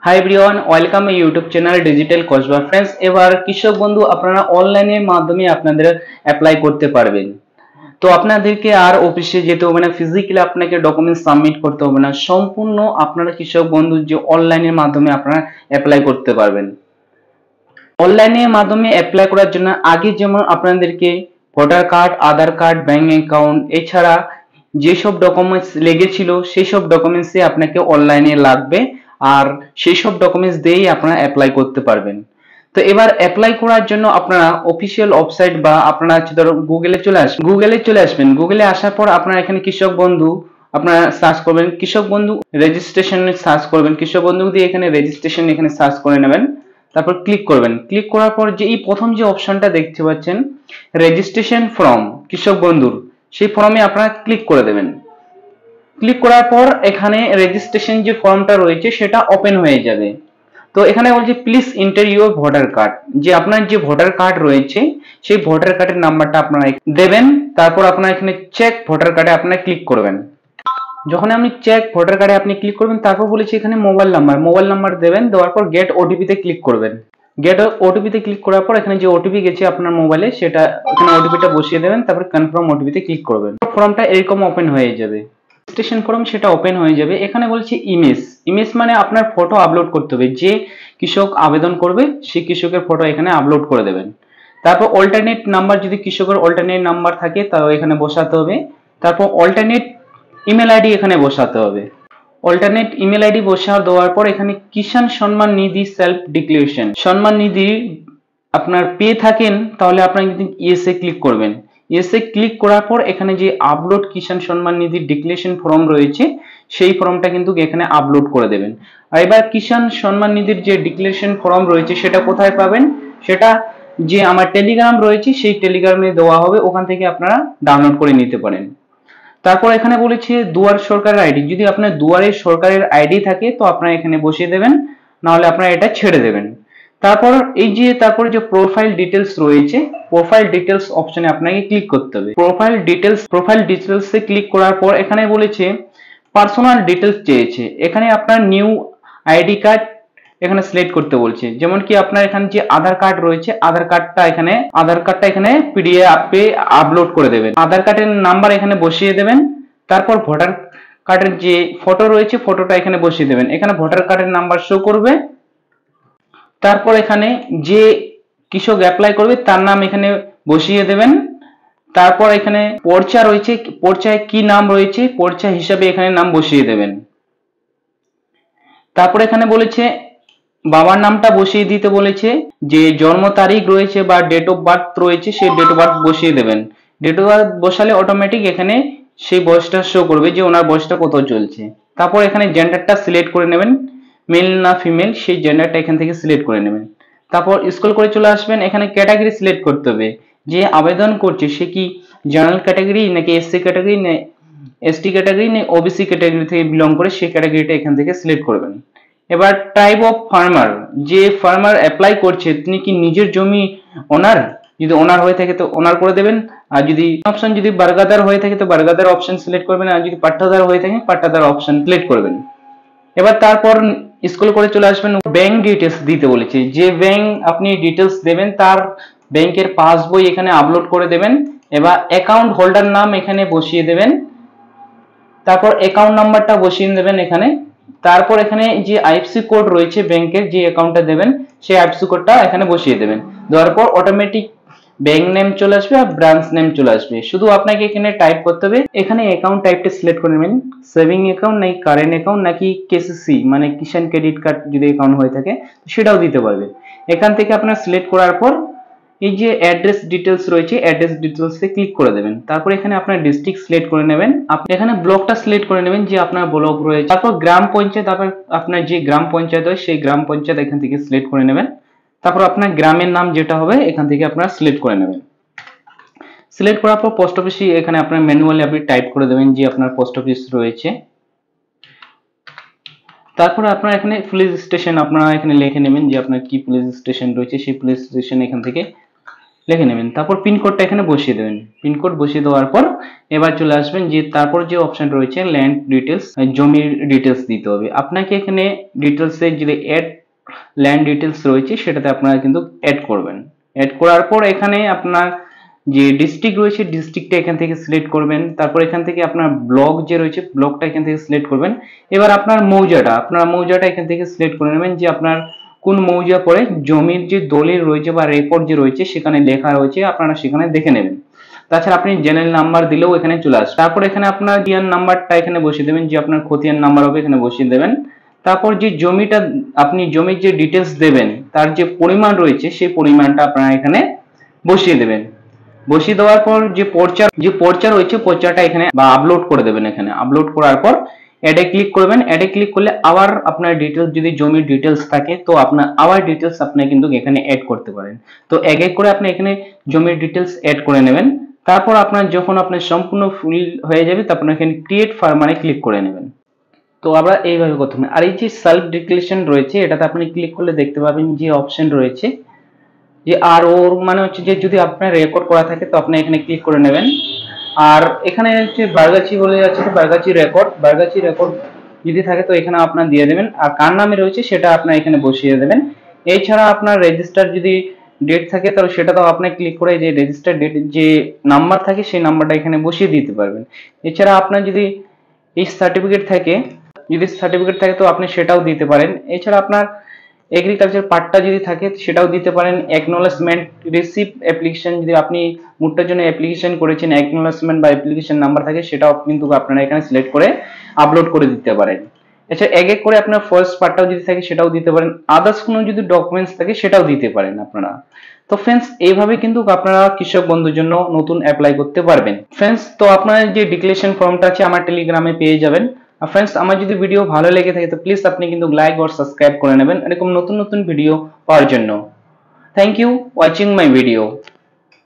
Hi everyone, welcome my YouTube channel digital Kasba. Friends, এবার কৃষক বন্ধু আপনারা অনলাইনের মাধ্যমে আপনাদের অ্যাপ্লাই করতে পারবেন। তো আপনাদেরকে আর অফিসে যেতে হবে না, ফিজিক্যালি আপনাকে ডকুমেন্ট সাবমিট করতে হবে না, সম্পূর্ণ আপনারা কৃষক বন্ধুর যে অনলাইনের মাধ্যমে আপনারা অ্যাপ্লাই করতে পারবেন। অনলাইনের মাধ্যমে অ্যাপ্লাই করার জন্য আগে যেমন আপনাদেরকে ভোটার কার্ড, আধার কার্ড, ব্যাংক অ্যাকাউন্ট এছাড়া যেসব ডকুমেন্টস লেগেছিল সেই সব ডকুমেন্টসই আপনাকে অনলাইনে লাগবে, আর সেই সব ডকুমেন্টস দিয়েই আপনারা অ্যাপ্লাই করতে পারবেন। তো এবার অ্যাপ্লাই করার জন্য আপনারা অফিসিয়াল ওয়েবসাইট বা আপনারা ধরো গুগলে চলে আসবেন। গুগলে আসার পর আপনারা এখানে কৃষক বন্ধু আপনারা সার্চ করবেন, কৃষক বন্ধু রেজিস্ট্রেশন সার্চ করবেন, কৃষক বন্ধু দিয়ে এখানে রেজিস্ট্রেশন এখানে সার্চ করে নেবেন। তারপর ক্লিক করবেন। ক্লিক করার পর যে এই প্রথম যে অপশনটা দেখতে পাচ্ছেন রেজিস্ট্রেশন ফর্ম কৃষক বন্ধুর, সেই ফর্মে আপনারা ক্লিক করে দেবেন। ক্লিক করার পর এখানে রেজিস্ট্রেশন যে ফর্মটা রয়েছে সেটা ওপেন হয়ে যাবে। তো এখানে বলছে please enter your voter card, যে আপনার যে ভোটার কার্ড রয়েছে সেই ভোটার কার্ডের নাম্বারটা আপনারা দেবেন। তারপর আপনারা এখানে চেক ভোটার কার্ডে আপনারা ক্লিক করবেন। যখন আপনি চেক ভোটার কার্ডে আপনি ক্লিক করবেন তারপর বলেছে এখানে মোবাইল নাম্বার দেবেন, দেওয়ার পর গেট ওটিপি তে ক্লিক করবেন। গেট ওটিপি তে ক্লিক করার পর এখানে যে ওটিপি গেছে আপনার মোবাইলে সেটা এখানে ওটিপিটা বসিয়ে দেবেন, তারপর কনফার্ম ওটিপি তে ক্লিক করবেন। ফর্মটা এরকম ওপেন হয়ে যাবে, রেজিস্ট্রেশন ফর্ম সেটা ওপেন হয়ে যাবে। এখানে বলছে ইমেজ মানে আপনার ফটো আপলোড করতে হবে, যে কৃষক আবেদন করবে সেই কৃষকের ফটো এখানে আপলোড করে দেবেন। তারপর অল্টারনেট নাম্বার, যদি কৃষকের অল্টারনেট নাম্বার থাকে তাও এখানে বসাতে হবে। তারপর অল্টারনেট ইমেল আইডি এখানে বসাতে হবে। অল্টারনেট ইমেল আইডি দেওয়ার পর এখানে কিষাণ সম্মান নিধি সেলফ ডিক্লারেশন সম্মান নিধি আপনার পেয়ে থাকেন তাহলে আপনারা কিন্তু ইয়েসে ক্লিক করবেন। ইয়েসে ক্লিক করার পর এখানে যে upload Kisan Samman Nidhi declaration form রয়েছে সেই ফর্মটা কিন্তু এখানে আপলোড করে দেবেন। আর এবার কিষাণ সম্মান নিধির যে ডিক্লারেশন ফর্ম রয়েছে সেটা কোথায় পাবেন, সেটা যে আমার টেলিগ্রাম রয়েছে সেই টেলিগ্রামে দেওয়া হবে, ওখান থেকে আপনারা ডাউনলোড করে নিতে পারেন। তারপর এখানে বলেছে দুয়ার সরকারের আইডি, যদি আপনার দুয়ারের সরকারের আইডি থাকে তো আপনারা এখানে বসিয়ে দেবেন, না হলে আপনারা এটা ছেড়ে দেবেন। তারপর যে প্রোফাইল ডিটেলস রয়েছে, প্রোফাইল ডিটেলস অপশনে আপনাকে ক্লিক করতে হবে। প্রোফাইল ডিটেলস এ ক্লিক করার পর এখানে বলেছে পার্সোনাল ডিটেলস চেয়েছে, এখানে আপনার নিউ আইডি কার্ড এখানে সিলেক্ট করতে বলছে। যেমন কি আপনার এখানে যে আধার কার্ড রয়েছে আধার কার্ডটা এখানে পিডিএফ এ আপলোড করে দেবেন। আধার কার্ডের নাম্বার এখানে বসিয়ে দেবেন। তারপর ভোটার কার্ডের যে ফটো রয়েছে ফটোটা এখানে বসিয়ে দেবেন, এখানে ভোটার কার্ডের নাম্বার শো করবে। তারপর এখানে যে কৃষক অ্যাপ্লাই করবে তার নাম এখানে বসিয়ে দেবেন। তারপর এখানে পর্চা রয়েছে, পর্চায় কি নাম রয়েছে পর্চা হিসাবে এখানে নাম বসিয়ে দেবেন। তারপর এখানে বলেছে বাবার নামটা বসিয়ে দিতে বলেছে, যে জন্ম তারিখ রয়েছে বা ডেট অফ বার্থ রয়েছে সেই ডেট অফ বার্থ বসিয়ে দেবেন। ডেট অফ বার্থ বসালে অটোমেটিক এখানে সেই বয়সটা শো করবে যে ওনার বয়সটা কত চলছে। তারপর এখানে জেন্ডারটা সিলেক্ট করে নেবেন, মেল না ফিমেল সেই জেন্ডারটা এখান থেকে সিলেক্ট করে নেবেন। তারপর স্ক্রল করে চলে আসবেন, এখানে ক্যাটাগরি সিলেক্ট করতে হবে, যে আবেদন করছে সে কি জেনারেল ক্যাটাগরি নাকি এসসি ক্যাটাগরি না এসটি ক্যাটাগরি না ওবিসি ক্যাটাগরি থেকে বিলং করে সেই ক্যাটাগরিটা এখান থেকে সিলেক্ট করবেন। এবার টাইপ অফ ফার্মার, যে ফার্মার অ্যাপ্লাই করছে তিনি কি নিজের জমি ওনার, যদি ওনার হয়ে থাকে তো ওনার করে দেবেন, আর যদি অপশন যদি বারগাদার হয়ে থাকে তো বারগাদার অপশন সিলেক্ট করবেন, আর যদি পাট্টাদার হয়ে থাকে পাট্টাদার অপশন সিলেক্ট করবেন। এবার তারপর স্ক্রল করে চলে আসবেন, ব্যাংক ডিটেলস দিতে বলেছে, যে ব্যাংক আপনি ডিটেলস দেবেন তার ব্যাংকের পাসবই এখানে আপলোড করে দেবেন। এবার অ্যাকাউন্ট হোল্ডার নাম এখানে বসিয়ে দেবেন, তারপর অ্যাকাউন্ট নাম্বারটা বসিয়ে দেবেন এখানে। তারপর এখানে যে আইএফসি কোড রয়েছে ব্যাংকের যে অ্যাকাউন্টটা দেবেন সেই আইএফসি কোডটা এখানে বসিয়ে দেবেন। দেওয়ার পর অটোমেটিক ব্যাংক নেম চলে আসবে আর ব্রাঞ্চ নেম চলে আসবে, শুধু আপনাকে এখানে টাইপ করতে হবে। এখানে অ্যাকাউন্ট টাইপটা সিলেক্ট করে নেবেন, সেভিং অ্যাকাউন্ট নাকি কারেন্ট অ্যাকাউন্ট নাকি কেসিসি মানে কিষাণ ক্রেডিট কার্ড যদি অ্যাকাউন্ট হয়ে থাকে সেটাও দিতে পারবে। এখান থেকে আপনার সিলেক্ট করার পর এই যে অ্যাড্রেস ডিটেলস রয়েছে অ্যাড্রেস ডিটেলসে ক্লিক করে দেবেন। তারপর এখানে আপনার ডিস্ট্রিক্ট সিলেক্ট করে নেবেন, আপনি এখানে ব্লকটা সিলেক্ট করে নেবেন যে আপনার ব্লক রয়েছে। তারপর গ্রাম পঞ্চায়েত, তারপর আপনার যে গ্রাম পঞ্চায়েত হয় সেই গ্রাম পঞ্চায়েত এখান থেকে সিলেক্ট করে নেবেন। তারপর আপনার গ্রামের নাম যেটা হবে এখান থেকে আপনারা সিলেক্ট করে নেবেন। সিলেক্ট করার পর পোস্ট অফিস এখানে আপনার ম্যানুয়ালি আপনি টাইপ করে দেবেন যে আপনার পোস্ট অফিস রয়েছে। তারপরে আপনার এখানে পুলিশ স্টেশন আপনারা এখানে লিখে নেবেন যে আপনার কি পুলিশ স্টেশন রয়েছে সেই পুলিশ স্টেশন এখান থেকে লিখে নেবেন, তারপর পিনকোডটা এখানে বসিয়ে দেবেন। পিনকোড বসিয়ে দেওয়ার পর এবার চলে আসবেন যে তারপর যে অপশন রয়েছে ল্যান্ড ডিটেলস, জমির ডিটেলস দিতে হবে আপনাকে। এখানে ডিটেলসে যদি অ্যাড ল্যান্ড ডিটেলস রয়েছে সেটাতে আপনারা কিন্তু অ্যাড করবেন। অ্যাড করার পর এখানে আপনার যে ডিস্ট্রিক্ট রয়েছে ডিস্ট্রিক্টটা এখান থেকে সিলেক্ট করবেন। তারপর এখান থেকে আপনার ব্লক যে রয়েছে ব্লকটা এখান থেকে সিলেক্ট করবেন। এবার আপনার মৌজাটা এখান থেকে সিলেক্ট করে নেবেন যে আপনার কোন মৌজা পড়ে। জমির যে দলিল রয়েছে বা রেকর্ড যে রয়েছে সেখানে লেখা রয়েছে, আপনারা সেখানে দেখে নেবেন। তাছাড়া আপনি জেনারেল নাম্বার দিলেও এখানে চলে আসবে। তারপর এখানে আপনার খতিয়ান নাম্বারটা এখানে বসিয়ে দেবেন, যে আপনার খতিয়ান নাম্বার হবে এখানে বসিয়ে দেবেন। তারপর যে জমিটা আপনি জমির যে ডিটেলস দেবেন তার যে পরিমাণ রয়েছে সেই পরিমাণটা আপনারা এখানে বসিয়ে দেবেন। বসিয়ে দেওয়ার পর যে পর্চা রয়েছে পর্চাটা এখানে বা আপলোড করে দেবেন। এখানে আপলোড করার পর অ্যাডে ক্লিক করবেন। অ্যাডে ক্লিক করলে আবার আপনার ডিটেলস যদি জমির ডিটেলস থাকে তো আপনার আবার ডিটেলস আপনি কিন্তু এখানে অ্যাড করতে পারেন। তো এক এক করে আপনি এখানে জমির ডিটেলস অ্যাড করে নেবেন। তারপর আপনার যখন আপনার সম্পূর্ণ ফুল হয়ে যাবে তখন এখানে ক্রিয়েট ফার্মারে ক্লিক করে নেবেন। তো আমরা এইভাবে করতে হবে। আর এই যে সেলফ ডিক্লারেশন রয়েছে এটাতে আপনি ক্লিক করলে দেখতে পাবেন যে অপশন রয়েছে যে আর ওর মানে হচ্ছে যে যদি আপনার রেকর্ড করা থাকে তো আপনি এখানে ক্লিক করে নেবেন। আর এখানে হচ্ছে বারগাছি বলে যাচ্ছে, তো বারগাছি রেকর্ড যদি থাকে তো এখানে আপনার দিয়ে দেবেন। আর কার নামে রয়েছে সেটা আপনার এখানে বসিয়ে দেবেন। এছাড়া আপনার রেজিস্টার যদি ডেট থাকে তাহলে সেটা তো আপনি ক্লিক করে যে রেজিস্টার ডেট যে নাম্বার থাকে সেই নাম্বারটা এখানে বসিয়ে দিতে পারবেন। এছাড়া আপনার যদি এই সার্টিফিকেট থাকে তো আপনি সেটাও দিতে পারেন। এছাড়া আপনার এগ্রিকালচার পার্টটা যদি থাকে সেটাও দিতে পারেন। অ্যাকনলেজমেন্ট রিসিভ অ্যাপ্লিকেশন যদি আপনি মুটটার জন্য অ্যাপ্লিকেশন করেছেন অ্যাকনলেজমেন্ট বা অ্যাপ্লিকেশন নাম্বার থাকে সেটাও কিন্তু আপনারা এখানে সিলেক্ট করে আপলোড করে দিতে পারেন। এছাড়া এক এক করে আপনার ফার্স্ট পার্টটাও যদি থাকে সেটাও দিতে পারেন। আদার্স কোনো যদি ডকুমেন্টস থাকে সেটাও দিতে পারেন আপনারা। তো ফ্রেন্ডস এইভাবে কিন্তু আপনারা কৃষক বন্ধুর জন্য নতুন অ্যাপ্লাই করতে পারবেন। ফ্রেন্ডস তো আপনার যে ডিক্লারেশন ফর্মটা আছে আমার টেলিগ্রামে পেয়ে যাবেন। আর ফ্রেন্ডস আমার যদি ভিডিও ভালো লেগে থাকে তো প্লিজ আপনি কিন্তু লাইক আর সাবস্ক্রাইব করে নেবেন এরকম নতুন নতুন ভিডিও পাওয়ার জন্য। Thank you watching my video.